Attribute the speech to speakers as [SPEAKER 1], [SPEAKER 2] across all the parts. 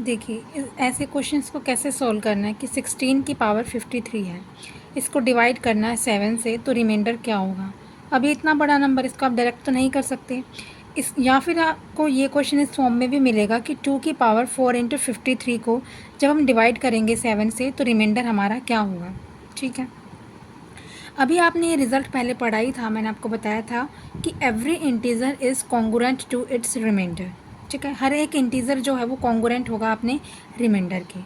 [SPEAKER 1] देखिए ऐसे क्वेश्चंस को कैसे सॉल्व करना है कि 16 की पावर 53 है, इसको डिवाइड करना है 7 से, तो रिमाइंडर क्या होगा। अभी इतना बड़ा नंबर, इसको आप डायरेक्ट तो नहीं कर सकते। इस या फिर आपको ये क्वेश्चन इस फॉर्म में भी मिलेगा कि 2 की पावर 4 इंटू 53 को जब हम डिवाइड करेंगे 7 से, तो रिमाइंडर हमारा क्या होगा। ठीक है, अभी आपने ये रिज़ल्ट पहले पढ़ा ही था, मैंने आपको बताया था कि every integer is congruent to its remainder. ठीक है, हर एक इंटीज़र जो है वो कॉन्ग्रुएंट होगा अपने रिमाइंडर के।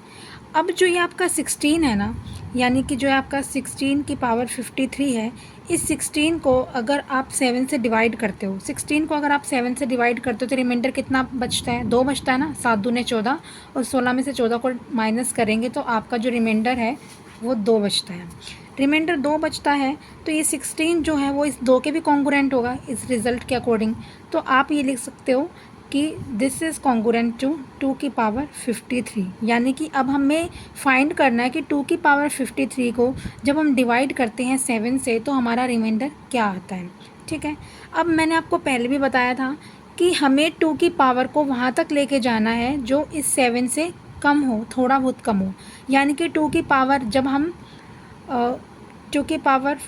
[SPEAKER 1] अब जो ये आपका 16 है ना, यानी कि जो है आपका 16 की पावर 53 है, इस 16 को अगर आप 7 से डिवाइड करते हो, 16 को अगर आप 7 से डिवाइड करते हो तो रिमाइंडर कितना बचता है, 2 बचता है ना। 7 दूने 14 और 16 में से 14 को माइनस करेंगे तो आपका जो रिमाइंडर है वो 2 बचता है। रिमाइंडर 2 बचता है तो ये 16 जो है वो इस 2 के भी कॉन्ग्रुएंट होगा इस रिज़ल्ट के अकॉर्डिंग। तो आप ये लिख सकते हो कि दिस इज़ कॉन्ग्रुएंट टू 2 की पावर 53। यानी कि अब हमें फाइंड करना है कि 2 की पावर 53 को जब हम डिवाइड करते हैं 7 से तो हमारा रिमाइंडर क्या आता है। ठीक है, अब मैंने आपको पहले भी बताया था कि हमें 2 की पावर को वहाँ तक लेके जाना है जो इस 7 से कम हो, थोड़ा बहुत कम हो। यानी कि 2 की पावर जब हम 2 की पावर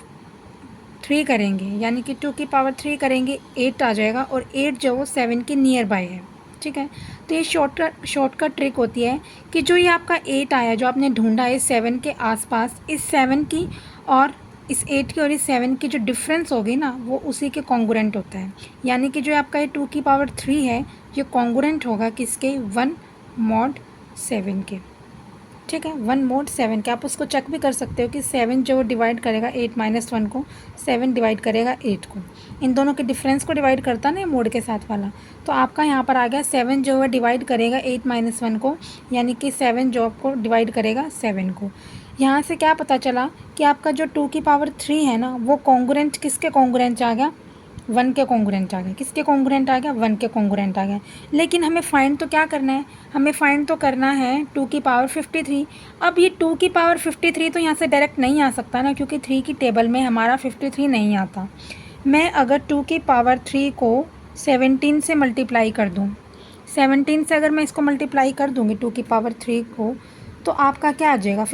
[SPEAKER 1] 3 करेंगे, यानी कि 2 की पावर 3 करेंगे 8 आ जाएगा, और 8 जो वो 7 के नियर बाय है। ठीक है, तो ये शॉर्टकट ट्रिक होती है कि जो ये आपका 8 आया जो आपने ढूंढा है 7 के आसपास, इस 7 की और इस 8 की और इस 7 की जो डिफरेंस होगी ना वो उसी के कॉन्ग्रुएंट होता है। यानी कि जो आपका ये 2 की पावर 3 है ये कॉन्ग्रुएंट होगा किसके, 1 मॉड 7 के। ठीक है, 1 मोड 7 के। आप उसको चेक भी कर सकते हो कि 7 जो डिवाइड करेगा 8 माइनस 1 को, 7 डिवाइड करेगा 8 को, इन दोनों के डिफरेंस को डिवाइड करता ना मोड के साथ वाला। तो आपका यहाँ पर आ गया 7 जो है डिवाइड करेगा 8 माइनस 1 को, यानी कि 7 जो आपको डिवाइड करेगा 7 को। यहाँ से क्या पता चला कि आपका जो 2 की पावर 3 है ना वो कॉन्ग्रुएंट किसके कॉन्ग्रुएंट आ गया, 1 के कॉन्ग्रुएंट आ गया। किसके कॉन्ग्रुएंट आ गया, 1 के कॉन्ग्रुएंट आ गया। लेकिन हमें फाइंड तो क्या करना है, हमें फाइंड तो करना है 2 की पावर 53। अब ये 2 की पावर 53 तो यहाँ से डायरेक्ट नहीं आ सकता ना, क्योंकि 3 की टेबल में हमारा 53 नहीं आता। मैं अगर 2 की पावर 3 को 17 से मल्टीप्लाई कर दूँ, 17 से अगर मैं इसको मल्टीप्लाई कर दूँगी 2 की पावर 3 को, तो आपका क्या आ जाएगा,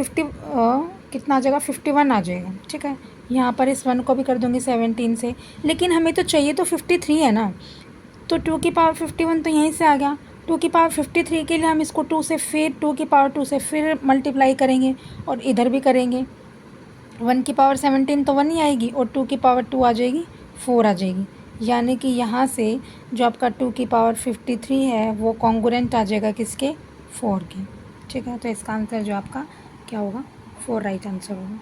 [SPEAKER 1] कितना आ जाएगा, 51 आ जाएगा। ठीक है, यहाँ पर इस 1 को भी कर दूँगी 17 से, लेकिन हमें तो चाहिए तो 53 है ना। तो 2 की पावर 51 तो यहीं से आ गया। 2 की पावर 53 के लिए हम इसको 2 से फिर 2 की पावर 2 से फिर मल्टीप्लाई करेंगे और इधर भी करेंगे। 1 की पावर 17 तो 1 ही आएगी और 2 की पावर 2 आ जाएगी, 4 आ जाएगी। यानी कि यहाँ से जो आपका 2 की पावर 53 है वो कॉन्ग्रुएंट आ जाएगा किसके, 4 के। ठीक है, तो इसका आंसर जो आपका क्या होगा, 4 राइट आंसर होगा।